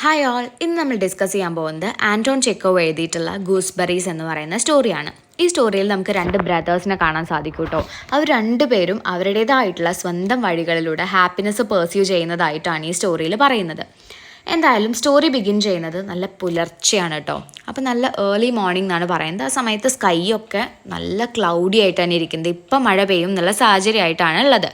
Hi all, ഇന്ന് നമ്മൾ discuss ചെയ്യാൻ പോകുന്നത് ആൻറ്റോൺ ചെക്കോവ് എഴുതിയിട്ടുള്ള ഗൂസ്ബെറീസ് എന്ന് പറയുന്ന സ്റ്റോറിയാണ്. ഈ സ്റ്റോറിയിൽ നമുക്ക് രണ്ട് ബ്രദേഴ്സിനെ കാണാൻ സാധിക്കും കേട്ടോ. അവർ രണ്ടുപേരും അവരുടേതായിട്ടുള്ള സ്വന്തം വഴികളിലൂടെ ഹാപ്പിനെസ് പെർസ്യൂ ചെയ്യുന്നതായിട്ടാണ് ഈ സ്റ്റോറിയിൽ പറയുന്നത്. എന്തായാലും സ്റ്റോറി ബിഗിൻ ചെയ്യുന്നത് നല്ല പുലർച്ചെയാണ് കേട്ടോ. അപ്പോൾ നല്ല ഏർലി മോർണിംഗ് എന്നാണ് പറയുന്നത്. ആ സമയത്ത് സ്കൈ ഒക്കെ നല്ല ക്ലൗഡി ആയിട്ടാണ് ഇരിക്കുന്നത്. ഇപ്പം മഴ പെയ്യും എന്നുള്ള സാഹചര്യമായിട്ടാണ് ഉള്ളത്.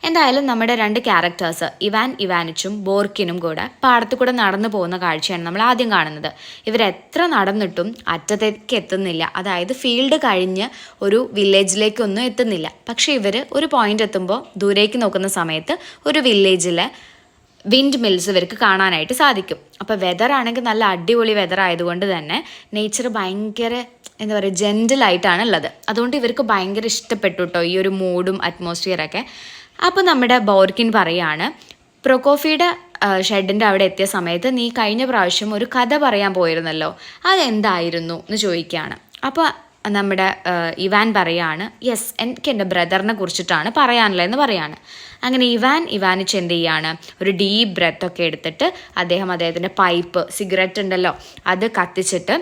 എന്തായാലും നമ്മുടെ രണ്ട് ക്യാരക്ടേഴ്സ് ഇവാൻ ഇവാനിച്ചും ബോർക്കിനും കൂടെ പാടത്തു കൂടെ നടന്നു പോകുന്ന കാഴ്ചയാണ് നമ്മൾ ആദ്യം കാണുന്നത്. ഇവരെത്ര നടന്നിട്ടും അറ്റത്തേക്ക് എത്തുന്നില്ല, അതായത് ഫീൽഡ് കഴിഞ്ഞ് ഒരു വില്ലേജിലേക്കൊന്നും എത്തുന്നില്ല. പക്ഷേ ഇവർ ഒരു പോയിന്റ് എത്തുമ്പോൾ ദൂരേക്ക് നോക്കുന്ന സമയത്ത് ഒരു വില്ലേജിലെ വിൻഡ് മിൽസ് ഇവർക്ക് കാണാനായിട്ട് സാധിക്കും. അപ്പോൾ വെതർ ആണെങ്കിൽ നല്ല അടിപൊളി വെതർ ആയതുകൊണ്ട് തന്നെ നേച്ചർ ഭയങ്കര എന്താ പറയുക ജെൻറ്റിലായിട്ടാണ് ഉള്ളത്. അതുകൊണ്ട് ഇവർക്ക് ഭയങ്കര ഇഷ്ടപ്പെട്ടു കേട്ടോ ഈ ഒരു മൂഡും അറ്റ്മോസ്ഫിയറൊക്കെ. അപ്പോൾ നമ്മുടെ ബോർക്കിൻ പറയാണ്, പ്രൊക്കോഫിയുടെ ഷെഡിൻ്റെ അവിടെ എത്തിയ സമയത്ത് നീ കഴിഞ്ഞ പ്രാവശ്യം ഒരു കഥ പറയാൻ പോയിരുന്നല്ലോ, അതെന്തായിരുന്നു എന്ന് ചോദിക്കുകയാണ്. അപ്പോൾ നമ്മുടെ ഇവാൻ പറയാണ്, യെസ്, എനിക്ക് എൻ്റെ ബ്രദറിനെ കുറിച്ചിട്ടാണ് പറയാനുള്ളതെന്ന് പറയാണ്. അങ്ങനെ ഇവാനിച്ച് എന്ത് ചെയ്യാണ്, ഒരു ഡീപ്പ് ബ്രെത്തൊക്കെ എടുത്തിട്ട് അദ്ദേഹത്തിൻ്റെ പൈപ്പ് സിഗരറ്റ് ഉണ്ടല്ലോ അത് കത്തിച്ചിട്ട്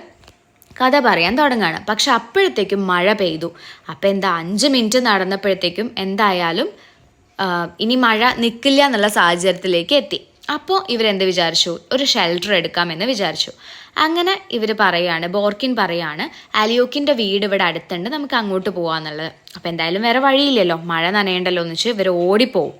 കഥ പറയാൻ തുടങ്ങുകയാണ്. പക്ഷെ അപ്പോഴത്തേക്കും മഴ പെയ്തു. അപ്പോൾ 5 മിനിറ്റ് നടന്നപ്പോഴത്തേക്കും എന്തായാലും ഇനി മഴ നിൽക്കില്ല എന്നുള്ള സാഹചര്യത്തിലേക്ക് എത്തി. അപ്പോൾ ഇവരെന്ത് വിചാരിച്ചു, ഒരു ഷെൽട്ടർ എടുക്കാമെന്ന് വിചാരിച്ചു. അങ്ങനെ ഇവർ പറയാണ്, ബോർക്കിൻ പറയാണ്, അലിയോക്കിൻ്റെ വീട് ഇവിടെ അടുത്തുണ്ട്, നമുക്ക് അങ്ങോട്ട് പോകാമെന്നുള്ളത്. അപ്പോൾ എന്തായാലും വേറെ വഴിയില്ലല്ലോ, മഴ നനയണ്ടല്ലോ എന്ന് വെച്ച് ഇവർ ഓടിപ്പോവും.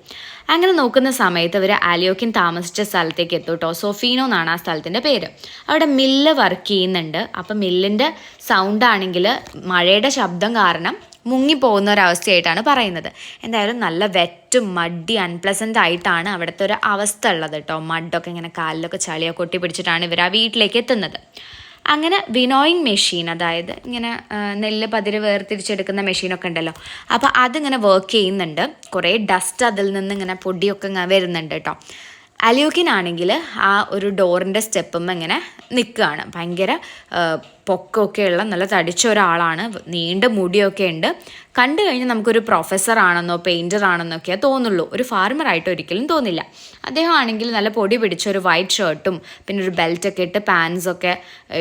അങ്ങനെ നോക്കുന്ന സമയത്ത് ഇവർ അലിയോക്കിൻ താമസിച്ച സ്ഥലത്തേക്ക് എത്തും കേട്ടോ. സൊഫീനോ എന്നാണ് ആ സ്ഥലത്തിൻ്റെ പേര്. അവിടെ മില്ല് വർക്ക് ചെയ്യുന്നുണ്ട്. അപ്പം മില്ലിൻ്റെ സൗണ്ട് ആണെങ്കിൽ മഴയുടെ ശബ്ദം കാരണം മുങ്ങിപ്പോകുന്ന ഒരവസ്ഥയായിട്ടാണ് പറയുന്നത്. എന്തായാലും നല്ല വെറ്റും മഡി അൺപ്ലസൻ്റ് ആയിട്ടാണ് അവിടുത്തെ ഒരു അവസ്ഥ ഉള്ളത് കേട്ടോ. മഡൊക്കെ ഇങ്ങനെ കാലിലൊക്കെ ചളിയൊക്കെ കൊട്ടി പിടിച്ചിട്ടാണ് ഇവർ ആ വീട്ടിലേക്ക് എത്തുന്നത്. അങ്ങനെ വിനോയിങ് മെഷീൻ, അതായത് ഇങ്ങനെ നെല്ല് പതിര് വേർതിരിച്ചെടുക്കുന്ന മെഷീനൊക്കെ ഉണ്ടല്ലോ, അപ്പോൾ അതിങ്ങനെ വർക്ക് ചെയ്യുന്നുണ്ട്. കുറേ ഡസ്റ്റ് അതിൽ നിന്ന് ഇങ്ങനെ പൊടിയൊക്കെ ഇങ്ങനെ വരുന്നുണ്ട് കേട്ടോ. അലിയോക്കിനാണെങ്കിൽ ആ ഒരു ഡോറിൻ്റെ സ്റ്റെപ്പും ഇങ്ങനെ നിൽക്കുകയാണ്. ഭയങ്കര പൊക്കമൊക്കെയുള്ള നല്ല തടിച്ച ഒരാളാണ്, നീണ്ട മുടിയൊക്കെ ഉണ്ട്. കണ്ടു കഴിഞ്ഞാൽ നമുക്കൊരു പ്രൊഫസർ ആണെന്നോ പെയിൻറ്റർ ആണെന്നൊക്കെയാണ് തോന്നുള്ളൂ, ഒരു ഫാർമറായിട്ട് ഒരിക്കലും തോന്നില്ല. അദ്ദേഹം ആണെങ്കിൽ നല്ല പൊടി പിടിച്ച ഒരു വൈറ്റ് ഷർട്ടും പിന്നെ ഒരു ബെൽറ്റൊക്കെ ഇട്ട് പാൻസൊക്കെ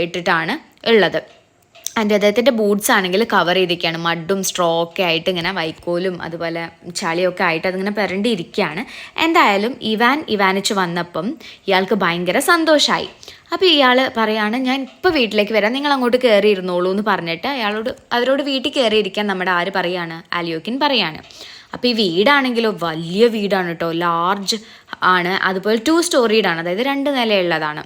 ഇട്ടിട്ടാണ് ഉള്ളത്. അദ്ദേഹത്തിൻ്റെ ബൂട്ട്സ് ആണെങ്കിൽ കവർ ചെയ്തിരിക്കുകയാണ്. മഡും സ്ട്രോ ഒക്കെ ആയിട്ട് ഇങ്ങനെ വൈക്കോലും അതുപോലെ ചളിയൊക്കെ ആയിട്ട് അതിങ്ങനെ പുരണ്ടിരിക്കുകയാണ്. എന്തായാലും ഇവാനിച്ച് വന്നപ്പം ഇയാൾക്ക് ഭയങ്കര സന്തോഷമായി. അപ്പോൾ ഇയാൾ പറയാണ്, ഞാൻ ഇപ്പോൾ വീട്ടിലേക്ക് വരാം, നിങ്ങൾ അങ്ങോട്ട് കയറി ഇരുന്നോളൂ എന്ന് പറഞ്ഞിട്ട് അവരോട് വീട്ടിൽ കയറിയിരിക്കാൻ നമ്മുടെ ആര് പറയാണ്, അലിയോക്കിൻ പറയാണ്. അപ്പോൾ ഈ വീടാണെങ്കിലോ വലിയ വീടാണ് കേട്ടോ, ലാർജ് ആണ്. അതുപോലെ 2 സ്റ്റോറീഡാണ്, അതായത് 2 നിലയുള്ളതാണ്.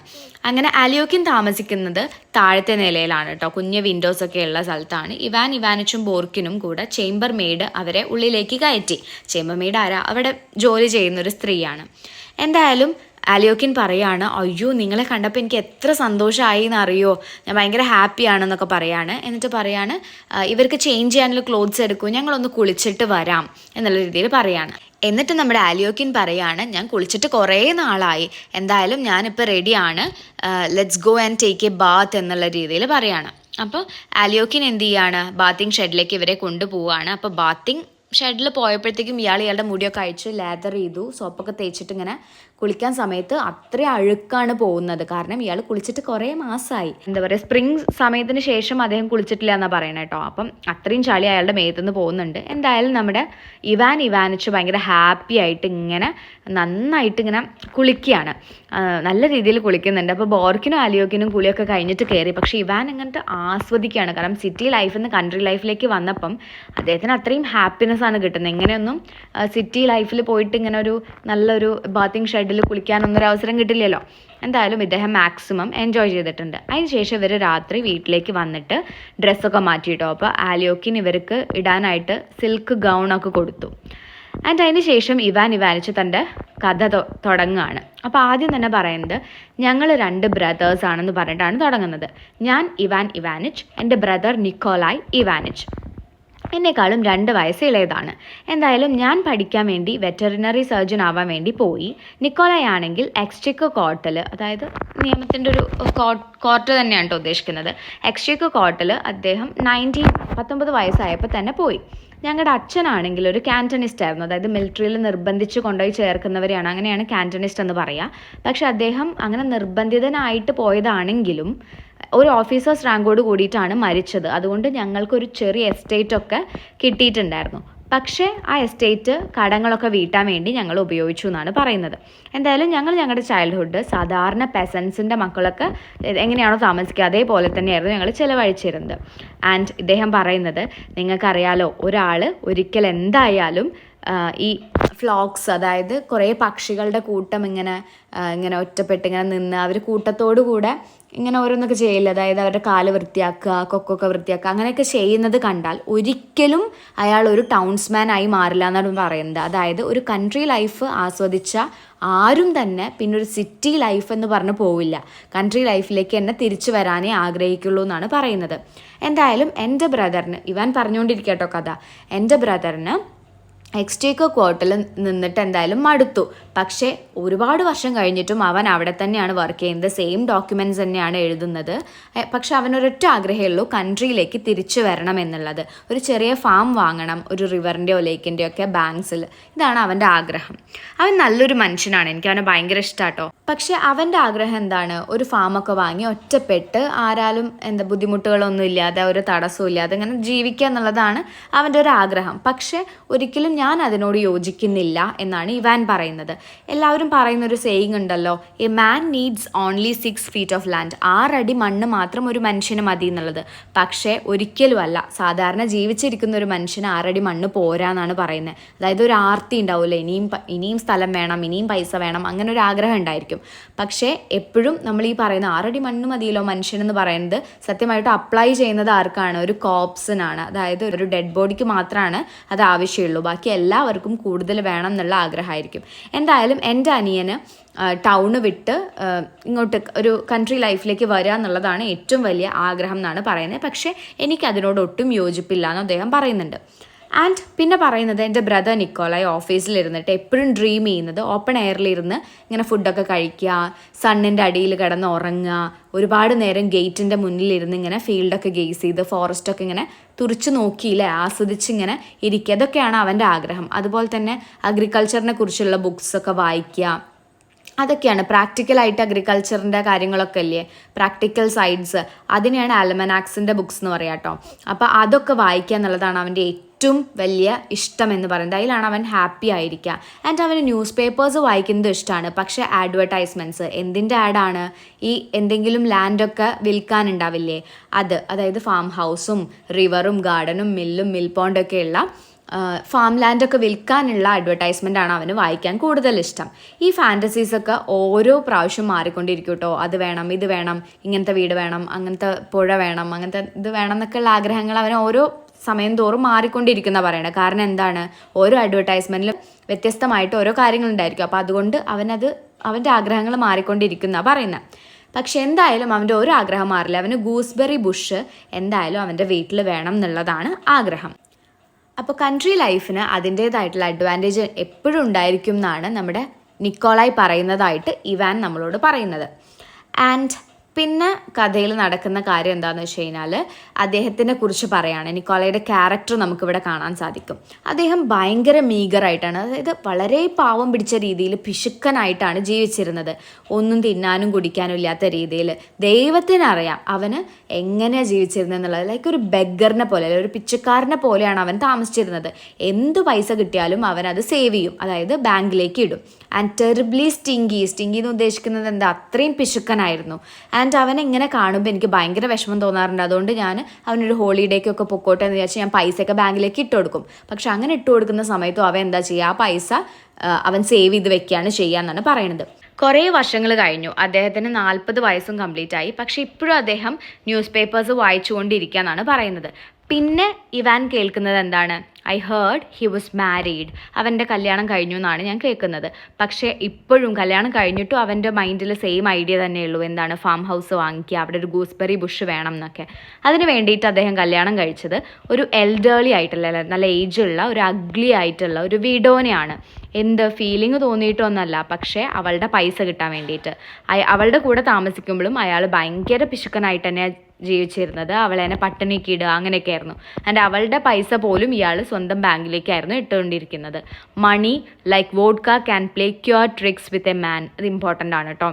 അങ്ങനെ അലിയോക്കിൻ താമസിക്കുന്നത് താഴത്തെ നിലയിലാണ് കേട്ടോ. കുഞ്ഞ് വിൻഡോസൊക്കെ ഉള്ള സ്ഥലത്താണ്. ഇവാനിച്ചും ബോർക്കിനും കൂടെ ചേംബർ മെയ്ഡ് അവരെ ഉള്ളിലേക്ക് കയറ്റി. ചേംബർ മെയ്ഡ് ആരാ, അവിടെ ജോലി ചെയ്യുന്നൊരു സ്ത്രീയാണ്. എന്തായാലും അലിയോക്കിൻ പറയാണ്, അയ്യോ നിങ്ങളെ കണ്ടപ്പോൾ എനിക്ക് എത്ര സന്തോഷമായി എന്നറിയോ, ഞാൻ ഭയങ്കര ഹാപ്പിയാണെന്നൊക്കെ പറയാണ്. എന്നിട്ട് പറയാണ്, ഇവർക്ക് ചേഞ്ച് ചെയ്യാനുള്ള ക്ലോത്ത്സ് എടുക്കൂ, ഞങ്ങളൊന്ന് കുളിച്ചിട്ട് വരാം എന്നുള്ള രീതിയിൽ പറയാണ്. എന്നിട്ട് നമ്മുടെ അലിയോക്കിൻ പറയാണ്, ഞാൻ കുളിച്ചിട്ട് കുറേ നാളായി, എന്തായാലും ഞാനിപ്പോൾ റെഡിയാണ്, let's go and take a bath എന്നുള്ള രീതിയിൽ പറയാണ്. അപ്പോൾ അലിയോക്കിൻ എന്ത് ചെയ്യാണ്, ബാത്തിങ് ഷെഡിലേക്ക് ഇവരെ കൊണ്ടുപോവുകയാണ്. അപ്പോൾ ബാത്തിങ് ഷെഡിൽ പോയപ്പോഴത്തേക്കും ഇയാളുടെ മുടിയൊക്കെ അയച്ച് ലാദർ ചെയ്തു, സോപ്പൊക്കെ തേച്ചിട്ട് ഇങ്ങനെ കുളിക്കാൻ സമയത്ത് അത്ര അഴുക്കാണ് പോകുന്നത്. കാരണം ഇയാൾ കുളിച്ചിട്ട് കുറേ മാസമായി, എന്താ പറയുക, സ്പ്രിങ് സമയത്തിന് ശേഷം അദ്ദേഹം കുളിച്ചിട്ടില്ല എന്നാണ് പറയണത് കേട്ടോ. അപ്പം അത്രയും ചളി അയാളുടെ മേത്തുനിന്ന് പോകുന്നുണ്ട്. എന്തായാലും നമ്മുടെ ഇവാനിച്ച് ഭയങ്കര ഹാപ്പി ആയിട്ട് ഇങ്ങനെ നന്നായിട്ട് ഇങ്ങനെ കുളിക്കുകയാണ്, നല്ല രീതിയിൽ കുളിക്കുന്നുണ്ട്. അപ്പോൾ ബോർക്കിനും അലിയോക്കിനും കുളിയൊക്കെ കഴിഞ്ഞിട്ട് കയറി. പക്ഷേ ഇവാൻ ഇങ്ങനത്തെ ആസ്വദിക്കുകയാണ്. കാരണം സിറ്റി ലൈഫിൽ നിന്ന് കൺട്രി ലൈഫിലേക്ക് വന്നപ്പം അദ്ദേഹത്തിന് അത്രയും ഹാപ്പിനെസ് ആണ് കിട്ടുന്നത്. എങ്ങനെയൊന്നും സിറ്റി ലൈഫിൽ പോയിട്ട് ഇങ്ങനെ ഒരു നല്ലൊരു ബാത്തിങ് ഷെഡിൽ കുളിക്കാനൊന്നും ഒരു അവസരം കിട്ടില്ലല്ലോ. എന്തായാലും ഇദ്ദേഹം മാക്സിമം എൻജോയ് ചെയ്തിട്ടുണ്ട്. അതിനുശേഷം ഇവർ രാത്രി വീട്ടിലേക്ക് വന്നിട്ട് ഡ്രസ്സൊക്കെ മാറ്റിയിട്ടോ. അപ്പോൾ അലിയോക്കിൻ ഇവർക്ക് ഇടാനായിട്ട് സിൽക്ക് ഗൗണൊക്കെ കൊടുത്തു. ആൻഡ് അതിന് ശേഷം ഇവാനിച്ച് തൻ്റെ കഥ തുടങ്ങുകയാണ്. അപ്പോൾ ആദ്യം തന്നെ പറയുന്നത്, ഞങ്ങൾ 2 ബ്രദേഴ്സാണെന്ന് പറഞ്ഞിട്ടാണ് തുടങ്ങുന്നത്. ഞാൻ ഇവാനിച്ച്, എൻ്റെ ബ്രദർ നിക്കോളായ് ഇവാനിച്ച്. എന്നെക്കാളും 2 വയസ്സ് ഇളയതാണ്. എന്തായാലും ഞാൻ പഠിക്കാൻ വേണ്ടി വെറ്ററിനറി സർജൻ ആവാൻ വേണ്ടി പോയി. നിക്കോളായ് ആണെങ്കിൽ എക്സ്ചെക്കർ കോർട്ടിൽ, അതായത് നിയമത്തിൻ്റെ ഒരു കോർട്ട് തന്നെയാണ് കേട്ടോ ഉദ്ദേശിക്കുന്നത്, എക്സ്ചെക്കർ കോർട്ടിൽ അദ്ദേഹം 19 വയസ്സായപ്പോൾ തന്നെ പോയി. ഞങ്ങളുടെ അച്ഛനാണെങ്കിൽ ഒരു കാന്റണിസ്റ്റ് ആയിരുന്നു, അതായത് മിലിറ്ററിയിൽ നിർബന്ധിച്ച് കൊണ്ടുപോയി ചേർക്കുന്നവരെയാണ്, അങ്ങനെയാണ് കാന്റണിസ്റ്റ് എന്ന് പറയുക. പക്ഷെ അദ്ദേഹം അങ്ങനെ നിർബന്ധിതനായിട്ട് പോയതാണെങ്കിലും ഒരു ഓഫീസേഴ്സ് റാങ്കോട് കൂടിയിട്ടാണ് മരിച്ചത്. അതുകൊണ്ട് ഞങ്ങൾക്കൊരു ചെറിയ എസ്റ്റേറ്റൊക്കെ കിട്ടിയിട്ടുണ്ടായിരുന്നു. പക്ഷേ ആ എസ്റ്റേറ്റ് കടങ്ങളൊക്കെ വീട്ടാൻ വേണ്ടി ഞങ്ങൾ ഉപയോഗിച്ചു എന്നാണ് പറയുന്നത്. എന്തായാലും ഞങ്ങളുടെ ചൈൽഡ്ഹുഡ് സാധാരണ പെസൻസിൻ്റെ മക്കളൊക്കെ എങ്ങനെയാണോ താമസിക്കുക അതേപോലെ തന്നെയായിരുന്നു ഞങ്ങൾ ചിലവഴിച്ചിരുന്നത്. ആൻഡ് ഇദ്ദേഹം പറയുന്നത്, നിങ്ങൾക്കറിയാലോ, ഒരാൾ ഒരിക്കൽ എന്തായാലും ഈ ഫ്ലോക്സ്, അതായത് കുറേ പക്ഷികളുടെ കൂട്ടം ഇങ്ങനെ ഒറ്റപ്പെട്ട് ഇങ്ങനെ നിന്ന് അവർ കൂട്ടത്തോടു കൂടെ ഇങ്ങനെ ഓരോന്നൊക്കെ ചെയ്യില്ല, അതായത് അവരുടെ കാല് വൃത്തിയാക്കുക, കൊക്കൊക്കെ വൃത്തിയാക്കുക, അങ്ങനെയൊക്കെ ചെയ്യുന്നത് കണ്ടാൽ ഒരിക്കലും അയാൾ ഒരു ടൗൺസ്മാൻ ആയി മാറില്ല എന്നാണ് പറയുന്നത്. അതായത് ഒരു കൺട്രി ലൈഫ് ആസ്വദിച്ച ആരും തന്നെ പിന്നെ ഒരു സിറ്റി ലൈഫ് എന്ന് പറഞ്ഞ് പോവില്ല, കൺട്രി ലൈഫിലേക്ക് തന്നെ തിരിച്ചു വരാനേ ആഗ്രഹിക്കുള്ളൂ എന്നാണ് പറയുന്നത്. എന്തായാലും എൻ്റെ ബ്രദറിന്, ഇവാൻ പറഞ്ഞുകൊണ്ടിരിക്കട്ടോ കഥ, എൻ്റെ ബ്രദറിന് എക്സ്റ്റേക്കോ ക്വാർട്ടറിൽ നിന്നിട്ട് എന്തായാലും മടുത്തു. പക്ഷേ ഒരുപാട് വർഷം കഴിഞ്ഞിട്ടും അവൻ അവിടെ തന്നെയാണ് വർക്ക് ചെയ്യുന്നത്, സെയിം ഡോക്യുമെൻറ്റ്സ് തന്നെയാണ് എഴുതുന്നത്. പക്ഷെ അവനൊരൊറ്റ ആഗ്രഹമേ ഉള്ളൂ, കൺട്രിയിലേക്ക് തിരിച്ചു വരണം എന്നുള്ളത്. ഒരു ചെറിയ ഫാം വാങ്ങണം, ഒരു റിവറിൻ്റെയോ ലേക്കിൻ്റെയോ ഒക്കെ ബാങ്ക്സിൽ. ഇതാണ് അവൻ്റെ ആഗ്രഹം. അവൻ നല്ലൊരു മനുഷ്യനാണ്, എനിക്ക് അവനെ ഭയങ്കര ഇഷ്ടമാട്ടോ. പക്ഷെ അവൻ്റെ ആഗ്രഹം എന്താണ്, ഒരു ഫാമൊക്കെ വാങ്ങി ഒറ്റപ്പെട്ട് ആരാലും ബുദ്ധിമുട്ടുകളൊന്നും ഇല്ലാതെ ഒരു തടസ്സവും ഇല്ലാതെ ഇങ്ങനെ ജീവിക്കുക എന്നുള്ളതാണ് അവൻ്റെ ഒരു ആഗ്രഹം. പക്ഷെ ഒരിക്കലും ഞാൻ അതിനോട് യോജിക്കുന്നില്ല എന്നാണ് ഇവാൻ പറയുന്നത്. എല്ലാവരും പറയുന്നൊരു സേയിങ് ഉണ്ടല്ലോ, a man needs only 6 feet of land, 6 അടി മണ്ണ് മാത്രം ഒരു മനുഷ്യന് മതി എന്നുള്ളത്. പക്ഷേ ഒരിക്കലും അല്ല, സാധാരണ ജീവിച്ചിരിക്കുന്ന ഒരു മനുഷ്യന് 6 അടി മണ്ണ് പോരാന്നാണ് പറയുന്നത്. അതായത് ഒരു ആർത്തി ഉണ്ടാവില്ലേ, ഇനിയും സ്ഥലം വേണം, ഇനിയും പൈസ വേണം, അങ്ങനെ ഒരു ആഗ്രഹം ഉണ്ടായിരിക്കും. പക്ഷേ എപ്പോഴും നമ്മൾ ഈ പറയുന്ന 6 അടി മണ്ണ് മതിയല്ലോ മനുഷ്യനെന്ന് പറയുന്നത് സത്യമായിട്ട് അപ്ലൈ ചെയ്യുന്നത് ആർക്കാണ്, ഒരു കോപ്സിനാണ്. അതായത് ഒരു ഡെഡ് ബോഡിക്ക് മാത്രമാണ് അത് ആവശ്യമുള്ളൂ, ബാക്കി എല്ലാവർക്കും കൂടുതൽ വേണം എന്നുള്ള ആഗ്രഹമായിരിക്കും. എന്തായാലും എൻ്റെ അനിയന് ടൗണ് വിട്ട് ഇങ്ങോട്ട് ഒരു കൺട്രി ലൈഫിലേക്ക് വരിക എന്നുള്ളതാണ് ഏറ്റവും വലിയ ആഗ്രഹം എന്നാണ് പറയുന്നത്. പക്ഷേ എനിക്കതിനോട് ഒട്ടും യോജിപ്പില്ല എന്ന് അദ്ദേഹം പറയുന്നുണ്ട്. ആൻഡ് പിന്നെ പറയുന്നത്, എൻ്റെ ബ്രദർ നിക്കോളായി ഓഫീസിലിരുന്നിട്ട് എപ്പോഴും ഡ്രീം ചെയ്യുന്നത് ഓപ്പൺ എയറിലിരുന്ന് ഇങ്ങനെ ഫുഡൊക്കെ കഴിക്കുക, സണ്ണിൻ്റെ അടിയിൽ കിടന്ന് ഉറങ്ങുക, ഒരുപാട് നേരം ഗേറ്റിൻ്റെ മുന്നിലിരുന്ന് ഇങ്ങനെ ഫീൽഡൊക്കെ ഗെയ്സ് ചെയ്ത് ഫോറസ്റ്റൊക്കെ ഇങ്ങനെ തുറിച്ച് നോക്കിയില്ലേ ആസ്വദിച്ച് ഇങ്ങനെ ഇരിക്കുക, അതൊക്കെയാണ് അവൻ്റെ ആഗ്രഹം. അതുപോലെ തന്നെ അഗ്രികൾച്ചറിനെ കുറിച്ചുള്ള ബുക്സൊക്കെ വായിക്കുക, അതൊക്കെയാണ് പ്രാക്ടിക്കലായിട്ട് അഗ്രികൾച്ചറിൻ്റെ കാര്യങ്ങളൊക്കെ ഇല്ലേ, പ്രാക്ടിക്കൽ സൈഡ്സ്, അതിനെയാണ് ആൽമനാക്സിൻ്റെ ബുക്സ് എന്ന് പറയാം കേട്ടോ. അപ്പോൾ അതൊക്കെ വായിക്കുക എന്നുള്ളതാണ് അവൻ്റെ ഏറ്റവും വലിയ ഇഷ്ടം എന്ന് പറയുന്നത്. അതിലാണ് അവൻ ഹാപ്പി ആയിരിക്കുക. ആൻഡ് അവന് ന്യൂസ് പേപ്പേഴ്സ് വായിക്കുന്നത് ഇഷ്ടമാണ്. പക്ഷേ അഡ്വർടൈസ്മെൻറ്റ്സ്, എന്തിൻ്റെ ആഡാണ്, ഈ എന്തെങ്കിലും ലാൻഡൊക്കെ വിൽക്കാനുണ്ടാവില്ലേ അതായത് ഫാം ഹൗസും റിവറും ഗാർഡനും മില്ലും മിൽ പോണ്ടൊക്കെയുള്ള ഫാം ലാൻഡൊക്കെ വിൽക്കാനുള്ള അഡ്വർടൈസ്മെൻ്റ് ആണ് അവന് വായിക്കാൻ കൂടുതൽ ഇഷ്ടം. ഈ ഫാൻറ്റസീസൊക്കെ ഓരോ പ്രാവശ്യം മാറിക്കൊണ്ടിരിക്കും കേട്ടോ. അത് വേണം, ഇത് വേണം, ഇങ്ങനത്തെ വീട് വേണം, അങ്ങനത്തെ പുഴ വേണം, അങ്ങനത്തെ ഇത് വേണം എന്നൊക്കെയുള്ള ആഗ്രഹങ്ങൾ അവന് ഓരോ സമയം തോറും മാറിക്കൊണ്ടിരിക്കുന്ന പറയണത്. കാരണം എന്താണ്, ഓരോ അഡ്വർടൈസ്മെൻറ്റിലും വ്യത്യസ്തമായിട്ട് ഓരോ കാര്യങ്ങളുണ്ടായിരിക്കും. അപ്പോൾ അതുകൊണ്ട് അവൻ്റെ ആഗ്രഹങ്ങൾ മാറിക്കൊണ്ടിരിക്കുന്ന പറയുന്നത്. പക്ഷെ എന്തായാലും അവൻ്റെ ഒരു ആഗ്രഹം മാറില്ല, അവന് ഗൂസ്ബെറി ബുഷ് എന്തായാലും അവൻ്റെ വീട്ടിൽ വേണം എന്നുള്ളതാണ് ആഗ്രഹം. അപ്പോൾ കൺട്രി ലൈഫിന് അതിൻ്റേതായിട്ടുള്ള അഡ്വാൻറ്റേജ് എപ്പോഴും ഉണ്ടായിരിക്കും എന്നാണ് നമ്മുടെ നിക്കോളായി പറയുന്നതായിട്ട് ഇവാൻ നമ്മളോട് പറയുന്നത്. ആൻഡ് പിന്നെ കഥയിൽ നടക്കുന്ന കാര്യം എന്താണെന്ന് വെച്ച് കഴിഞ്ഞാൽ, അദ്ദേഹത്തിനെ കുറിച്ച് പറയുകയാണ്. നിക്കോളയുടെ ക്യാരക്ടർ നമുക്കിവിടെ കാണാൻ സാധിക്കും. അദ്ദേഹം ഭയങ്കര മീഗറായിട്ടാണ്, അതായത് വളരെ പാവം പിടിച്ച രീതിയിൽ പിശുക്കനായിട്ടാണ് ജീവിച്ചിരുന്നത്. ഒന്നും തിന്നാനും കുടിക്കാനും ഇല്ലാത്ത രീതിയിൽ. ദൈവത്തിനറിയാം അവന് എങ്ങനെയാണ് ജീവിച്ചിരുന്നത് എന്നുള്ളത്. ലൈക്ക് ഒരു ബെഗറിനെ പോലെ, ഒരു പിച്ചക്കാരനെ പോലെയാണ് അവൻ താമസിച്ചിരുന്നത്. എന്ത് പൈസ കിട്ടിയാലും അവൻ അത് സേവ് ചെയ്യും, അതായത് ബാങ്കിലേക്ക് ഇടും. ആൻഡ് ടെറിബ്ലി സ്റ്റിങ്കി എന്ന് ഉദ്ദേശിക്കുന്നത് എന്താ, അത്രയും പിശുക്കനായിരുന്നു. ആൻഡ് അവനെ ഇങ്ങനെ കാണുമ്പോൾ എനിക്ക് ഭയങ്കര വിഷമം തോന്നാറുണ്ട്. അതുകൊണ്ട് ഞാൻ അവനൊരു ഹോളിഡേക്കൊക്കെ പൊക്കോട്ടെ എന്ന് വിചാരിച്ച് ഞാൻ പൈസയൊക്കെ ബാങ്കിലേക്ക് ഇട്ട് കൊടുക്കും. പക്ഷെ അങ്ങനെ ഇട്ട് കൊടുക്കുന്ന സമയത്തും അവൻ എന്താ ചെയ്യുക, ആ പൈസ അവൻ സേവ് ചെയ്ത് വെക്കുകയാണ് ചെയ്യുക എന്നാണ് പറയുന്നത്. കുറേ വർഷങ്ങൾ കഴിഞ്ഞു, അദ്ദേഹത്തിന് 40 വയസ്സും കംപ്ലീറ്റ് ആയി. പക്ഷെ ഇപ്പോഴും അദ്ദേഹം ന്യൂസ് പേപ്പേഴ്സ് വായിച്ചുകൊണ്ടിരിക്കുക എന്നാണ് പറയുന്നത്. പിന്നെ ഇവാൻ കേൾക്കുന്നത് എന്താണ്, I heard he was married, അവൻ്റെ കല്യാണം കഴിഞ്ഞു എന്നാണ് ഞാൻ കേൾക്കുന്നത്. പക്ഷേ ഇപ്പോഴും കല്യാണം കഴിഞ്ഞിട്ടും അവൻ്റെ മൈൻഡിൽ സെയിം ഐഡിയ തന്നെയുള്ളൂ, എന്താണ്, ഫാം ഹൗസ് വാങ്ങിക്കുക, അവിടെ ഒരു ഗൂസ്ബെറി ബുഷ് വേണം എന്നൊക്കെ. അതിന് വേണ്ടിയിട്ട് അദ്ദേഹം കല്യാണം കഴിച്ചത് ഒരു എൽഡേർലി ആയിട്ടുള്ള, നല്ല ഏജുള്ള, ഒരു അഗ്ലി ആയിട്ടുള്ള ഒരു വിഡോനെയാണ്. ഫീലിംഗ് തോന്നിയിട്ടൊന്നല്ല, പക്ഷേ അവളുടെ പൈസ കിട്ടാൻ വേണ്ടിയിട്ട്. അവളുടെ കൂടെ താമസിക്കുമ്പോഴും അയാൾ ഭയങ്കര പിശുക്കനായിട്ട് തന്നെ ജീവിച്ചിരുന്നത്. അവളെന്നെ പട്ടിണിക്ക് ഇടുക അങ്ങനെയൊക്കെ ആയിരുന്നു. ആൻഡ് അവളുടെ പൈസ പോലും ഇയാൾ സ്വന്തം ബാങ്കിലേക്കായിരുന്നു ഇട്ടുകൊണ്ടിരിക്കുന്നത്. Money like vodka can play queer tricks with a man. അത് ഇമ്പോർട്ടൻ്റ് ആണ് കേട്ടോ.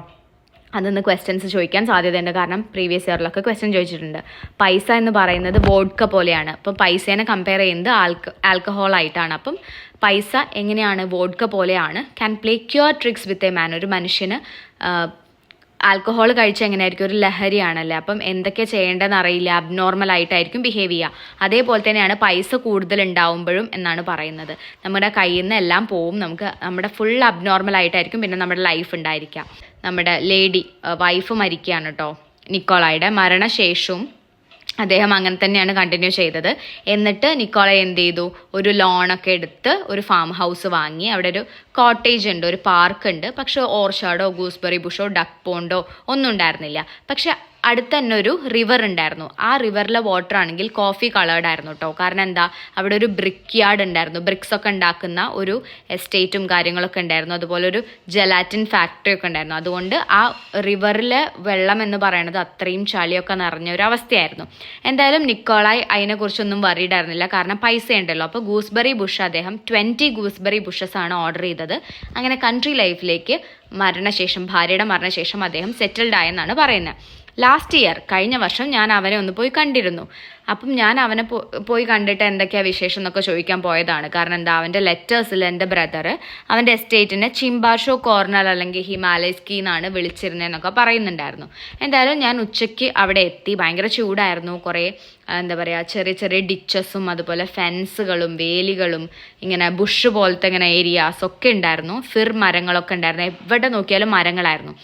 അതൊന്ന് ക്വസ്റ്റ്യൻസ് ചോദിക്കാൻ സാധ്യതയുണ്ട്. കാരണം പ്രീവിയസ് ഇയറിലൊക്കെ ക്വസ്റ്റ്യൻ ചോദിച്ചിട്ടുണ്ട്. പൈസ എന്ന് പറയുന്നത് വോഡ്ക പോലെയാണ്. അപ്പം പൈസേനെ കമ്പയർ ചെയ്യുന്നത് ആൽക്കഹോൾ ആയിട്ടാണ്. അപ്പം പൈസ എങ്ങനെയാണ് വോഡ്ക പോലെയാണ്. Can play queer tricks with a man. ഒരു മനുഷ്യന് ആൽക്കഹോൾ കഴിച്ചാൽ എങ്ങനെയായിരിക്കും, ഒരു ലഹരിയാണല്ലേ. അപ്പം എന്തൊക്കെ ചെയ്യേണ്ടതെന്ന് അറിയില്ല, അബ്നോർമൽ ആയിട്ടായിരിക്കും ബിഹേവ് ചെയ്യുക. അതേപോലെ തന്നെയാണ് പൈസ കൂടുതൽ ഉണ്ടാവുമ്പോഴും എന്നാണ് പറയുന്നത്. നമ്മുടെ കയ്യിൽ നിന്ന് എല്ലാം പോവും, നമ്മുടെ ഫുൾ അബ്നോർമൽ ആയിട്ടായിരിക്കും പിന്നെ നമ്മുടെ ലൈഫ് ഉണ്ടായിരിക്കുക. നമ്മുടെ വൈഫ് മരിക്കുകയാണ് കേട്ടോ. നിക്കോളായുടെ മരണശേഷവും അദ്ദേഹം അങ്ങനെ തന്നെയാണ് കണ്ടിന്യൂ ചെയ്തത്. എന്നിട്ട് നിക്കോള എന്ത് ചെയ്തു, ഒരു ലോണൊക്കെ എടുത്ത് ഒരു ഫാം ഹൗസ് വാങ്ങി. അവിടെ ഒരു കോട്ടേജ് ഉണ്ട്, ഒരു പാർക്ക് ഉണ്ട്. പക്ഷെ ഓർച്ചാർഡോ ഗൂസ്ബെറി ബുഷോ ഡക്ക് പോണ്ടോ ഒന്നും ഉണ്ടായിരുന്നില്ല. പക്ഷെ അടുത്ത് തന്നെ ഒരു റിവർ ഉണ്ടായിരുന്നു. ആ റിവറിലെ വാട്ടർ ആണെങ്കിൽ കോഫി കളേർഡ് ആയിരുന്നു കേട്ടോ. കാരണം എന്താ, അവിടെ ഒരു ബ്രിക്ക് യാർഡ് ഉണ്ടായിരുന്നു. ബ്രിക്സ് ഒക്കെ ഉണ്ടാക്കുന്ന ഒരു എസ്റ്റേറ്റും കാര്യങ്ങളൊക്കെ ഉണ്ടായിരുന്നു. അതുപോലെ ഒരു ജലാറ്റിൻ ഫാക്ടറി ഒക്കെ ഉണ്ടായിരുന്നു. അതുകൊണ്ട് ആ റിവറിലെ വെള്ളം എന്ന് പറയുന്നത് അത്രയും ചളിയൊക്കെ നിറഞ്ഞ ഒരു അവസ്ഥയായിരുന്നു. എന്തായാലും നിക്കോളായി അതിനെക്കുറിച്ചൊന്നും വറീഡ് ആയിരുന്നില്ല. കാരണം പൈസ ഉണ്ടല്ലോ. അപ്പോൾ ഗൂസ്ബെറി ബുഷ് അദ്ദേഹം 20 ഗൂസ്ബെറി ബുഷസ് ആണ് ഓർഡർ ചെയ്തത്. അങ്ങനെ കൺട്രി ലൈഫിലേക്ക് ഭാര്യയുടെ മരണശേഷം അദ്ദേഹം സെറ്റിൽഡ് ആയെന്നാണ് പറയുന്നത്. ലാസ്റ്റ് ഇയർ, കഴിഞ്ഞ വർഷം ഞാൻ അവനെ ഒന്ന് പോയി കണ്ടിരുന്നു. അപ്പം ഞാൻ അവനെ പോയി കണ്ടിട്ട് എന്തൊക്കെയാണ് വിശേഷം എന്നൊക്കെ ചോദിക്കാൻ പോയതാണ്. കാരണം എന്താ, അവൻ്റെ ലെറ്റേഴ്സിൽ എൻ്റെ ബ്രദർ അവൻ്റെ എസ്റ്റേറ്റിനെ ചിംബാഷോ കോർണർ അല്ലെങ്കിൽ ഹിമാലയസ്കി എന്നാണ് വിളിച്ചിരുന്നതെന്നൊക്കെ പറയുന്നുണ്ടായിരുന്നു. എന്തായാലും ഞാൻ ഉച്ചയ്ക്ക് അവിടെ എത്തി. ഭയങ്കര ചൂടായിരുന്നു. കുറേ എന്താ പറയുക, ചെറിയ ചെറിയ ഡിച്ചസും അതുപോലെ ഫെൻസുകളും വേലികളും ഇങ്ങനെ ബുഷ് പോലത്തെ ഇങ്ങനെ ഏരിയാസൊക്കെ ഉണ്ടായിരുന്നു. ഫിർ മരങ്ങളൊക്കെ ഉണ്ടായിരുന്നു. എവിടെ നോക്കിയാലും മരങ്ങളായിരുന്നു.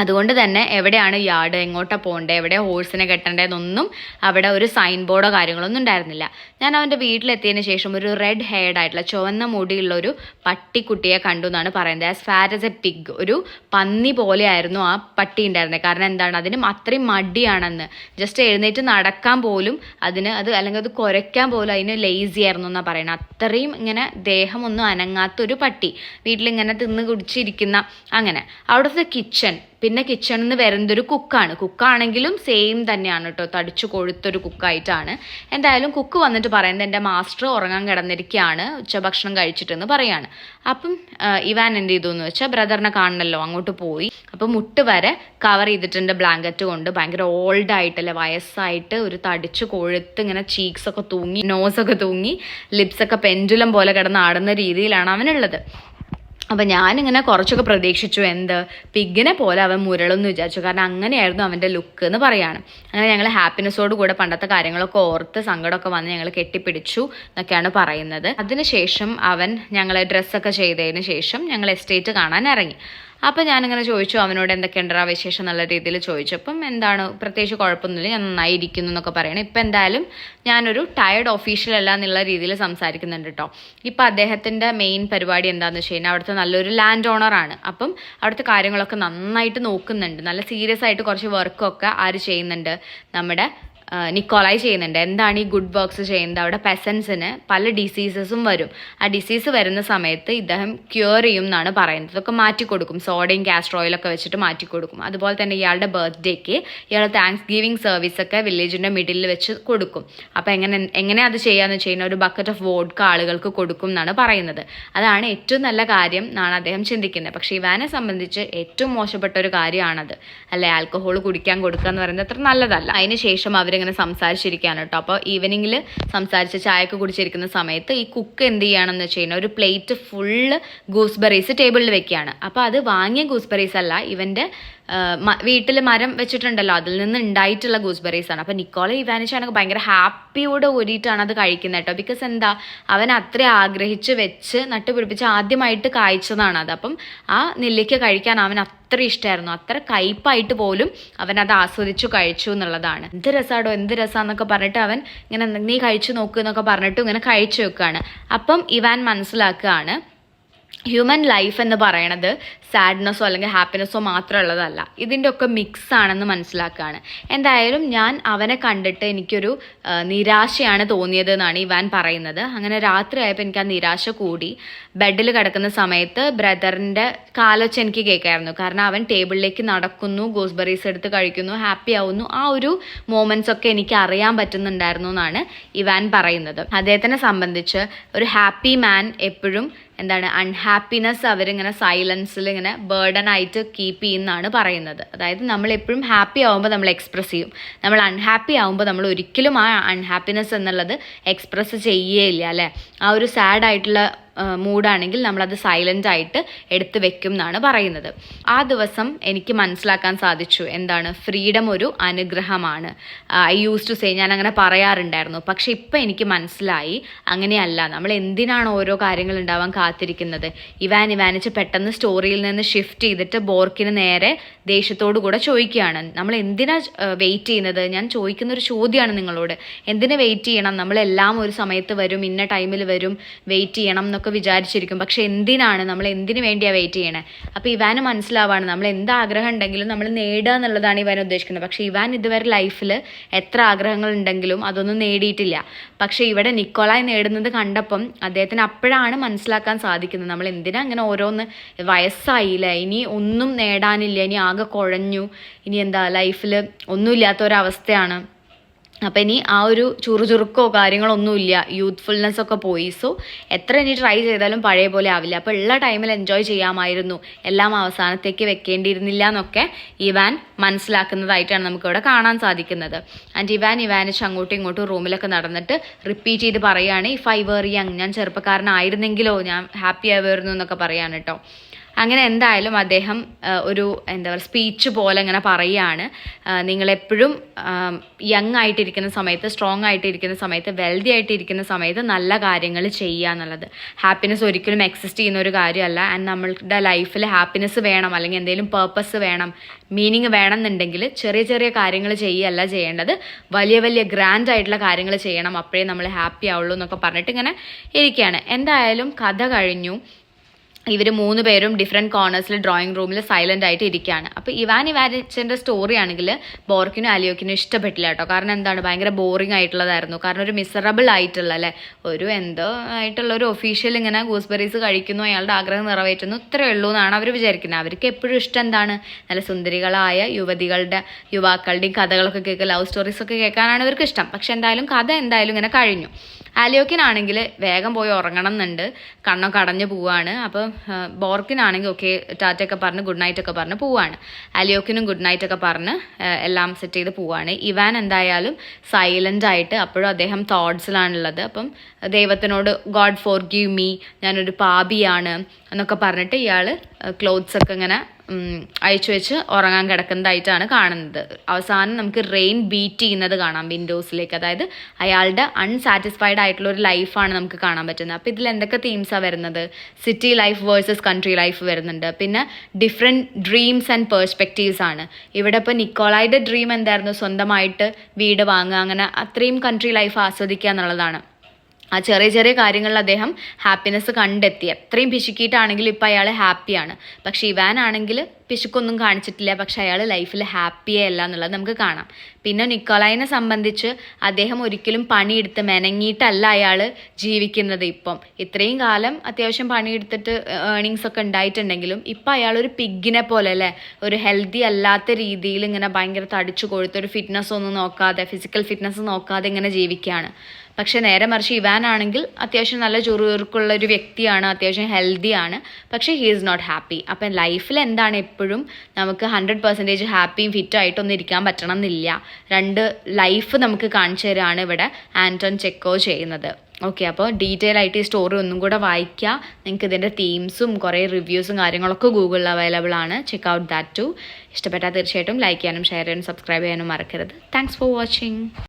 അതുകൊണ്ട് തന്നെ എവിടെയാണ് യാർഡ്, എങ്ങോട്ടാണ് പോകേണ്ടത്, എവിടെ ഹോഴ്സിനെ കെട്ടേണ്ടതെന്നൊന്നും അവിടെ ഒരു സൈൻ ബോർഡോ കാര്യങ്ങളൊന്നും ഉണ്ടായിരുന്നില്ല. ഞാൻ അവൻ്റെ വീട്ടിലെത്തിയതിന് ശേഷം ഒരു റെഡ് ഹെയർഡ് ആയിട്ടുള്ള ചുവന്ന മുടിയുള്ള ഒരു പട്ടിക്കുട്ടിയെ കണ്ടു എന്നാണ് പറയുന്നത്. As fat as A pig, ഒരു പന്നി പോലെയായിരുന്നു ആ പട്ടി ഉണ്ടായിരുന്നത്. കാരണം എന്താണ്, അതിനും അത്രയും മടിയാണെന്ന്. ജസ്റ്റ് എഴുന്നേറ്റ് നടക്കാൻ പോലും അല്ലെങ്കിൽ അത് കുരയ്ക്കാൻ പോലും അതിന് ലേസി ആയിരുന്നു എന്നാണ് പറയുന്നത്. അത്രയും ഇങ്ങനെ ദേഹമൊന്നും അനങ്ങാത്തൊരു പട്ടി, വീട്ടിലിങ്ങനെ തിന്ന് കുടിച്ചിരിക്കുന്ന. അങ്ങനെ ഔട്ട് ഓഫ് ദ കിച്ചൺ, പിന്നെ കിച്ചണിൽ നിന്ന് വരുന്നതൊരു കുക്കാണെങ്കിലും സെയിം തന്നെയാണ് കേട്ടോ, തടിച്ചു കൊഴുത്തൊരു കുക്കായിട്ടാണ്. എന്തായാലും കുക്ക് വന്നിട്ട് പറയുന്നത് എൻ്റെ മാസ്റ്റർ ഉറങ്ങാൻ കിടന്നിരിക്കുകയാണ്, ഉച്ചഭക്ഷണം കഴിച്ചിട്ടെന്ന് പറയാണ്. അപ്പം ഇവാൻ എന്ത് ചെയ്തു എന്ന് വെച്ചാൽ, ബ്രദറിനെ കാണണമല്ലോ, അങ്ങോട്ട് പോയി. അപ്പം മുട്ട് വരെ കവർ ചെയ്തിട്ടുണ്ട് ബ്ലാങ്കറ്റ് കൊണ്ട്. ഭയങ്കര ഓൾഡ് ആയിട്ടല്ലേ, വയസ്സായിട്ട് ഒരു തടിച്ചു കൊഴുത്ത് ഇങ്ങനെ ചീക്സൊക്കെ തൂങ്ങി, നോസൊക്കെ തൂങ്ങി, ലിപ്സൊക്കെ പെൻഡുലം പോലെ കിടന്ന് ആടുന്ന രീതിയിലാണ് അവനുള്ളത്. അപ്പം ഞാനിങ്ങനെ കുറച്ചൊക്കെ പ്രതീക്ഷിച്ചു, പിഗിനെ പോലെ അവൻ മുരളെന്ന് വിചാരിച്ചു. കാരണം അങ്ങനെയായിരുന്നു അവൻ്റെ ലുക്ക് എന്ന് പറയാണ്. അങ്ങനെ ഞങ്ങൾ ഹാപ്പിനെസ്സോട് കൂടെ പണ്ടത്തെ കാര്യങ്ങളൊക്കെ ഓർത്ത് സങ്കടമൊക്കെ വന്ന് ഞങ്ങൾ കെട്ടിപ്പിടിച്ചു എന്നൊക്കെയാണ് പറയുന്നത്. അതിനുശേഷം അവൻ ഞങ്ങളെ ഡ്രസ്സൊക്കെ ചെയ്തതിന് ശേഷം ഞങ്ങൾ എസ്റ്റേറ്റ് കാണാൻ ഇറങ്ങി. അപ്പം ഞാനിങ്ങനെ ചോദിച്ചു അവനോട് എന്തൊക്കെയുണ്ടാ വിശേഷം നല്ല രീതിയിൽ ചോദിച്ചു. അപ്പം എന്താണ്, പ്രത്യേകിച്ച് കുഴപ്പമൊന്നുമില്ല, ഞാൻ നന്നായിരിക്കുന്നു എന്നൊക്കെ പറയണം. ഇപ്പം എന്തായാലും ഞാനൊരു ടയർഡ് ഒഫീഷ്യൽ അല്ല എന്നുള്ള രീതിയിൽ സംസാരിക്കുന്നുണ്ട് കേട്ടോ. ഇപ്പം അദ്ദേഹത്തിൻ്റെ മെയിൻ പരിപാടി എന്താണെന്ന് വെച്ച് കഴിഞ്ഞാൽ, അവിടുത്തെ നല്ലൊരു ലാൻഡ് ഓണറാണ്. അപ്പം അവിടുത്തെ കാര്യങ്ങളൊക്കെ നന്നായിട്ട് നോക്കുന്നുണ്ട്. നല്ല സീരിയസ് ആയിട്ട് കുറച്ച് വർക്കൊക്കെ ആര് ചെയ്യുന്നുണ്ട്, നമ്മുടെ നിക്കോളായി ചെയ്യുന്നുണ്ട്. എന്താണ് ഈ ഗുഡ് വർക്ക്സ് ചെയ്യുന്നത്, അവിടെ പെസൻസിന് പല ഡിസീസസും വരും. ആ ഡിസീസ് വരുന്ന സമയത്ത് ഇദ്ദേഹം ക്യൂർ ചെയ്യും എന്നാണ് പറയുന്നത്. ഇതൊക്കെ മാറ്റിക്കൊടുക്കും, സോഡയും കാസ്റ്റർ ഓയിലൊക്കെ വെച്ചിട്ട് മാറ്റിക്കൊടുക്കും. അതുപോലെ തന്നെ ഇയാളുടെ ബർത്ത്ഡേക്ക് ഇയാൾ താങ്ക്സ് ഗിവിങ് സർവീസൊക്കെ വില്ലേജിൻ്റെ മിഡിലിൽ വെച്ച് കൊടുക്കും. അപ്പോൾ എങ്ങനെ അത് ചെയ്യാന്ന് വെച്ച് കഴിഞ്ഞാൽ, ഒരു ബക്കറ്റ് ഓഫ് വോഡ്ക ആളുകൾക്ക് കൊടുക്കും എന്നാണ് പറയുന്നത്. അതാണ് ഏറ്റവും നല്ല കാര്യം എന്നാണ് അദ്ദേഹം ചിന്തിക്കുന്നത്. പക്ഷേ ഇവാനെ സംബന്ധിച്ച് ഏറ്റവും മോശപ്പെട്ട ഒരു കാര്യമാണത്, അല്ലെ, ആൽക്കഹോൾ കുടിക്കാൻ കൊടുക്കുക എന്ന് പറയുന്നത് അത്ര നല്ലതല്ല. അതിന് ശേഷം ഇങ്ങനെ സംസാരിച്ചിരിക്കുകയാണ് കേട്ടോ. അപ്പോൾ ഈവനിങ്ങിൽ സംസാരിച്ച് ചായയൊക്കെ കുടിച്ചിരിക്കുന്ന സമയത്ത് ഈ കുക്ക് എന്ത് ചെയ്യുകയാണെന്ന് വെച്ച് കഴിഞ്ഞാൽ, ഒരു പ്ലേറ്റ് ഫുള്ള് ഗൂസ്ബെറീസ് ടേബിളിൽ വെക്കുകയാണ്. അപ്പോൾ അത് വാങ്ങിയ ഗൂസ്ബെറീസ് അല്ല, ഇവൻ്റെ വീട്ടിൽ മരം വെച്ചിട്ടുണ്ടല്ലോ, അതിൽ നിന്ന് ഉണ്ടായിട്ടുള്ള ഗൂസ്ബെറീസ് ആണ്. അപ്പോൾ നിക്കോള ഇവാനിച്ചാണെങ്കിൽ ഭയങ്കര ഹാപ്പിയോടെ കൂടിയിട്ടാണ് അത് കഴിക്കുന്നത് കേട്ടോ. ബിക്കോസ് എന്താ, അവൻ അത്ര ആഗ്രഹിച്ച് വെച്ച് നട്ടുപിടിപ്പിച്ച് ആദ്യമായിട്ട് കായ്ച്ചതാണത്. അപ്പം ആ നെല്ലിക്ക കഴിക്കാൻ അവൻ അത്ര ഇഷ്ടമായിരുന്നു. അത്ര കയ്പായിട്ട് പോലും അവൻ അത് ആസ്വദിച്ചു കഴിച്ചു എന്നുള്ളതാണ്. എന്ത് രസാന്നൊക്കെ പറഞ്ഞിട്ട് അവൻ ഇങ്ങനെ നീ കഴിച്ചു നോക്ക് എന്നൊക്കെ പറഞ്ഞിട്ട് ഇങ്ങനെ കഴിച്ചു വെക്കുകയാണ്. അപ്പം ഇവാൻ മനസ്സിലാക്കുകയാണ് ഹ്യൂമൻ ലൈഫ് എന്ന് പറയണത് സാഡ്നെസ്സോ അല്ലെങ്കിൽ ഹാപ്പിനെസ്സോ മാത്രമുള്ളതല്ല, ഇതിൻ്റെ ഒക്കെ മിക്സ് ആണെന്ന് മനസ്സിലാക്കുകയാണ്. എന്തായാലും ഞാൻ അവനെ കണ്ടിട്ട് എനിക്കൊരു നിരാശയാണ് തോന്നിയത് എന്നാണ് ഇവാൻ പറയുന്നത്. അങ്ങനെ രാത്രി ആയപ്പോൾ എനിക്ക് ആ നിരാശ കൂടി. ബെഡിൽ കിടക്കുന്ന സമയത്ത് ബ്രദറിൻ്റെ കാലൊച്ച എനിക്ക് കേൾക്കായിരുന്നു. കാരണം അവൻ ടേബിളിലേക്ക് നടക്കുന്നു, ഗൂസ്ബെറീസ് എടുത്ത് കഴിക്കുന്നു, ഹാപ്പി ആവുന്നു. ആ ഒരു മൊമെൻറ്റ്സ് ഒക്കെ എനിക്ക് അറിയാൻ പറ്റുന്നുണ്ടായിരുന്നു എന്നാണ് ഇവാൻ പറയുന്നത്. അദ്ദേഹത്തിനെ സംബന്ധിച്ച് ഒരു ഹാപ്പി മാൻ എപ്പോഴും അൺഹാപ്പിനെസ് അവരിങ്ങനെ സൈലൻസിൽ ഇങ്ങനെ ബേർഡൻ ആയിട്ട് കീപ്പ് ചെയ്യുന്നതാണ് പറയുന്നത്. അതായത് നമ്മൾ എപ്പോഴും ഹാപ്പി ആവുമ്പോൾ നമ്മൾ എക്സ്പ്രസ് ചെയ്യും, നമ്മൾ അൺഹാപ്പി ആവുമ്പോൾ നമ്മൾ ഒരിക്കലും ആ അൺഹാപ്പിനെസ് എന്നുള്ളത് എക്സ്പ്രസ് ചെയ്യുകയില്ല അല്ലേ. ആ ഒരു സാഡ് ആയിട്ടുള്ള മൂഡാണെങ്കിൽ നമ്മളത് സൈലൻ്റ് ആയിട്ട് എടുത്ത് വെക്കും എന്നാണ് പറയുന്നത്. ആ ദിവസം എനിക്ക് മനസ്സിലാക്കാൻ സാധിച്ചു ഫ്രീഡം ഒരു അനുഗ്രഹമാണ്. ഐ യൂസ് ടു സേ, ഞാൻ അങ്ങനെ പറയാറുണ്ടായിരുന്നു. പക്ഷെ ഇപ്പം എനിക്ക് മനസ്സിലായി അങ്ങനെയല്ല. നമ്മൾ എന്തിനാണ് ഓരോ കാര്യങ്ങൾ ഉണ്ടാവാൻ കാത്തിരിക്കുന്നത്? ഇവാനിച്ച് പെട്ടെന്ന് സ്റ്റോറിയിൽ നിന്ന് ഷിഫ്റ്റ് ചെയ്തിട്ട് ബോർക്കിന് നേരെ ദേഷ്യത്തോടു കൂടെ ചോദിക്കുകയാണ്, നമ്മൾ എന്തിനാ വെയിറ്റ് ചെയ്യുന്നത്? ഞാൻ ചോദിക്കുന്നൊരു ചോദ്യമാണ് നിങ്ങളോട്, എന്തിനു വെയിറ്റ് ചെയ്യണം? നമ്മളെല്ലാം ഒരു സമയത്ത് വരും, ഇന്ന ടൈമിൽ വരും, വെയിറ്റ് ചെയ്യണം എന്നൊക്കെ വിചാരിച്ചിരിക്കും. പക്ഷെ എന്തിനാണ്, നമ്മൾ എന്തിനു വേണ്ടിയാണ് വെയിറ്റ് ചെയ്യണേ? അപ്പോൾ ഇവാന് മനസ്സിലാവാണ് നമ്മൾ എന്ത് ആഗ്രഹം ഉണ്ടെങ്കിലും നമ്മൾ നേടുക എന്നുള്ളതാണ് ഇവാൻ ഉദ്ദേശിക്കുന്നത്. പക്ഷെ ഇവാൻ ഇതുവരെ ലൈഫിൽ എത്ര ആഗ്രഹങ്ങൾ ഉണ്ടെങ്കിലും അതൊന്നും നേടിയിട്ടില്ല. പക്ഷെ ഇവിടെ നിക്കോളായി നേടുന്നത് കണ്ടപ്പം അദ്ദേഹത്തിന് അപ്പോഴാണ് മനസ്സിലാക്കാൻ സാധിക്കുന്നത് നമ്മൾ എന്തിനാ അങ്ങനെ ഓരോന്ന്, വയസ്സായില്ല, ഇനി ഒന്നും നേടാനില്ല, ഇനി ആകെ കുഴഞ്ഞു, ഇനി ലൈഫിൽ ഒന്നുമില്ലാത്ത ഒരവസ്ഥയാണ്. അപ്പം ഇനി ആ ഒരു ചുറുചുറുക്കോ കാര്യങ്ങളൊന്നുമില്ല, യൂത്ത്ഫുൾനെസ് ഒക്കെ പോയി. സോ എത്ര ഇനി ട്രൈ ചെയ്താലും പഴയ പോലെ ആവില്ല. അപ്പോൾ ഉള്ള ടൈമിൽ എൻജോയ് ചെയ്യാമായിരുന്നു, എല്ലാം അവസാനത്തേക്ക് വെക്കേണ്ടിയിരുന്നില്ല എന്നൊക്കെ ഇവാൻ മനസ്സിലാക്കുന്നതായിട്ടാണ് നമുക്കിവിടെ കാണാൻ സാധിക്കുന്നത്. ആൻഡ് ഇവാനിച്ച് അങ്ങോട്ടും ഇങ്ങോട്ടും റൂമിലൊക്കെ നടന്നിട്ട് റിപ്പീറ്റ് ചെയ്ത് പറയുകയാണ്, ഇഫ് ഐ വേർ യങ്, ഞാൻ ചെറുപ്പക്കാരനായിരുന്നെങ്കിലോ ഞാൻ ഹാപ്പി ആവുമായിരുന്നു എന്നൊക്കെ പറയാണ് കേട്ടോ. അങ്ങനെ എന്തായാലും അദ്ദേഹം ഒരു സ്പീച്ച് പോലെ ഇങ്ങനെ പറയുകയാണ്, നിങ്ങളെപ്പോഴും യങ് ആയിട്ടിരിക്കുന്ന സമയത്ത്, സ്ട്രോങ് ആയിട്ടിരിക്കുന്ന സമയത്ത്, വെൽതി ആയിട്ടിരിക്കുന്ന സമയത്ത് നല്ല കാര്യങ്ങൾ ചെയ്യുക എന്നുള്ളത്. ഹാപ്പിനെസ് ഒരിക്കലും എക്സിസ്റ്റ് ചെയ്യുന്ന ഒരു കാര്യമല്ല. ആൻഡ് നമ്മളുടെ ലൈഫിൽ ഹാപ്പിനെസ് വേണം, അല്ലെങ്കിൽ എന്തെങ്കിലും പേർപ്പസ് വേണം, മീനിങ് വേണമെന്നുണ്ടെങ്കിൽ ചെറിയ ചെറിയ കാര്യങ്ങൾ ചെയ്യുകയല്ല ചെയ്യേണ്ടത്, വലിയ വലിയ ഗ്രാൻഡ് ആയിട്ടുള്ള കാര്യങ്ങൾ ചെയ്യണം, അപ്പോഴേ നമ്മൾ ഹാപ്പി ആവുള്ളൂ എന്നൊക്കെ പറഞ്ഞിട്ട് ഇങ്ങനെ ഇരിക്കുകയാണ്. എന്തായാലും കഥ കഴിഞ്ഞു. ഇവർ 3 പേരും ഡിഫറെൻറ്റ് കോർണേഴ്സിൽ ഡ്രോയിങ് റൂമിൽ സൈലൻ്റ് ആയിട്ട് ഇരിക്കുകയാണ്. അപ്പോൾ ഇവാനിച്ചിൻ്റെ സ്റ്റോറി ആണെങ്കിൽ ബോർക്കിനും അലിയോക്കിനും ഇഷ്ടപ്പെട്ടില്ല കേട്ടോ. കാരണം ഭയങ്കര ബോറിംഗ് ആയിട്ടുള്ളതായിരുന്നു. കാരണം ഒരു മിസറബിൾ ആയിട്ടുള്ള ഒരു ആയിട്ടുള്ള ഒരു ഒഫീഷ്യൽ ഇങ്ങനെ ഗൂസ്ബെറീസ് കഴിക്കുന്നു, അയാളുടെ ആഗ്രഹം നിറവേറ്റുന്നു, ഇത്രയേ ഉള്ളൂ എന്നാണ് അവർ വിചാരിക്കുന്നത്. അവർക്ക് എപ്പോഴും ഇഷ്ടം നല്ല സുന്ദരികളായ യുവാക്കളുടെയും കഥകളൊക്കെ കേൾക്കുക, ലവ് സ്റ്റോറീസൊക്കെ കേൾക്കാനാണ് ഇവർക്ക് ഇഷ്ടം. പക്ഷെ കഥ ഇങ്ങനെ കഴിഞ്ഞു. ആലിയോക്കിനാണെങ്കിൽ വേഗം പോയി ഉറങ്ങണം എന്നുണ്ട്, കണ്ണൊക്കെ അടഞ്ഞു പോവാണ്. അപ്പോൾ ബോർക്കിനാണെങ്കിൽ ഓക്കെ ടാറ്റയൊക്കെ പറഞ്ഞ് ഗുഡ് നൈറ്റ് ഒക്കെ പറഞ്ഞ് പോവാണ്. ആലിയോക്കിനും ഗുഡ് നൈറ്റ് ഒക്കെ പറഞ്ഞ് എല്ലാം സെറ്റ് ചെയ്ത് പോവാണ്. ഇവാൻ എന്തായാലും സൈലൻ്റ് ആയിട്ട് അപ്പോഴും അദ്ദേഹം തോട്ട്സിലാണുള്ളത്. അപ്പം ദൈവത്തിനോട് ഗോഡ് ഫോർ ഗീവ് മീ, ഞാനൊരു പാപിയാണ് എന്നൊക്കെ പറഞ്ഞിട്ട് ഇയാൾ ക്ലോത്ത്സൊക്കെ ഇങ്ങനെ അയച്ചു വെച്ച് ഉറങ്ങാൻ കിടക്കുന്നതായിട്ടാണ് കാണുന്നത്. അവസാനം നമുക്ക് റെയിൻ ബീറ്റ് ചെയ്യുന്നത് കാണാം വിൻഡോസിലേക്ക്. അതായത് അയാളുടെ അൺസാറ്റിസ്ഫൈഡ് ആയിട്ടുള്ള ഒരു ലൈഫാണ് നമുക്ക് കാണാൻ പറ്റുന്നത്. അപ്പോൾ ഇതിൽ എന്തൊക്കെ തീംസാണ് വരുന്നത്? City life versus country life വരുന്നുണ്ട്. പിന്നെ ഡിഫറെൻറ്റ് ഡ്രീംസ് ആൻഡ് പേഴ്സ്പെക്റ്റീവ്സ് ആണ്. ഇവിടെ ഇപ്പോൾ നിക്കോളായുടെ ഡ്രീം എന്തായിരുന്നു? സ്വന്തമായിട്ട് വീട് വാങ്ങുക, അങ്ങനെ അത്രയും കൺട്രി ലൈഫ് ആസ്വദിക്കുക എന്നുള്ളതാണ്. ആ ചെറിയ ചെറിയ കാര്യങ്ങളിൽ അദ്ദേഹം ഹാപ്പിനെസ് കണ്ടെത്തി. എത്രയും പിശുക്കിയിട്ടാണെങ്കിലും ഇപ്പം അയാൾ ഹാപ്പിയാണ്. പക്ഷെ ഇവാനാണെങ്കിൽ പിശുക്കൊന്നും കാണിച്ചിട്ടില്ല, പക്ഷെ അയാൾ ലൈഫിൽ ഹാപ്പിയേ അല്ല എന്നുള്ളത് നമുക്ക് കാണാം. പിന്നെ നിക്കോളായിനെ സംബന്ധിച്ച് അദ്ദേഹം ഒരിക്കലും പണിയെടുത്ത് മെനങ്ങിയിട്ടല്ല അയാൾ ജീവിക്കുന്നത്. ഇപ്പം ഇത്രയും കാലം അത്യാവശ്യം പണിയെടുത്തിട്ട് ഏർണിങ്സ് ഒക്കെ ഉണ്ടായിട്ടുണ്ടെങ്കിലും ഇപ്പം അയാൾ ഒരു പിഗിനെ പോലെ ഒരു ഹെൽത്തി അല്ലാത്ത രീതിയിൽ ഇങ്ങനെ ഭയങ്കര തടിച്ചു കൊഴുത്തൊരു ഫിറ്റ്നസ് ഒന്നും നോക്കാതെ, ഫിസിക്കൽ ഫിറ്റ്നസ് നോക്കാതെ ഇങ്ങനെ ജീവിക്കുകയാണ്. പക്ഷെ നേരെ മറിച്ച് ഇവാനാണെങ്കിൽ അത്യാവശ്യം നല്ല ചുറുചുറുക്കുള്ള ഒരു വ്യക്തിയാണ്, അത്യാവശ്യം ഹെൽത്തിയാണ്. പക്ഷേ ഹി ഈസ് നോട്ട് ഹാപ്പി. അപ്പം ലൈഫിൽ എപ്പോഴും നമുക്ക് 100% ഹാപ്പിയും ഫിറ്റായിട്ടൊന്നും ഇരിക്കാൻ പറ്റണം എന്നില്ല. 2 ലൈഫ് നമുക്ക് കാണിച്ചു തരാണ് ഇവിടെ ആൻറ്റോൺ ചെക്കോ ചെയ്യുന്നത്. ഓക്കെ, അപ്പോൾ ഡീറ്റെയിൽ ആയിട്ട് ഈ സ്റ്റോറി ഒന്നും കൂടെ വായിക്കുക. നിങ്ങൾക്ക് ഇതിൻ്റെ തീംസും കുറേ റിവ്യൂസും കാര്യങ്ങളൊക്കെ ഗൂഗിളിൽ അവൈലബിൾ ആണ്. Check out that too. ഇഷ്ടപ്പെട്ടാൽ തീർച്ചയായിട്ടും ലൈക്ക് ചെയ്യാനും ഷെയർ ചെയ്യാനും സബ്സ്ക്രൈബ് ചെയ്യാനും മറക്കരുത്. Thanks for watching.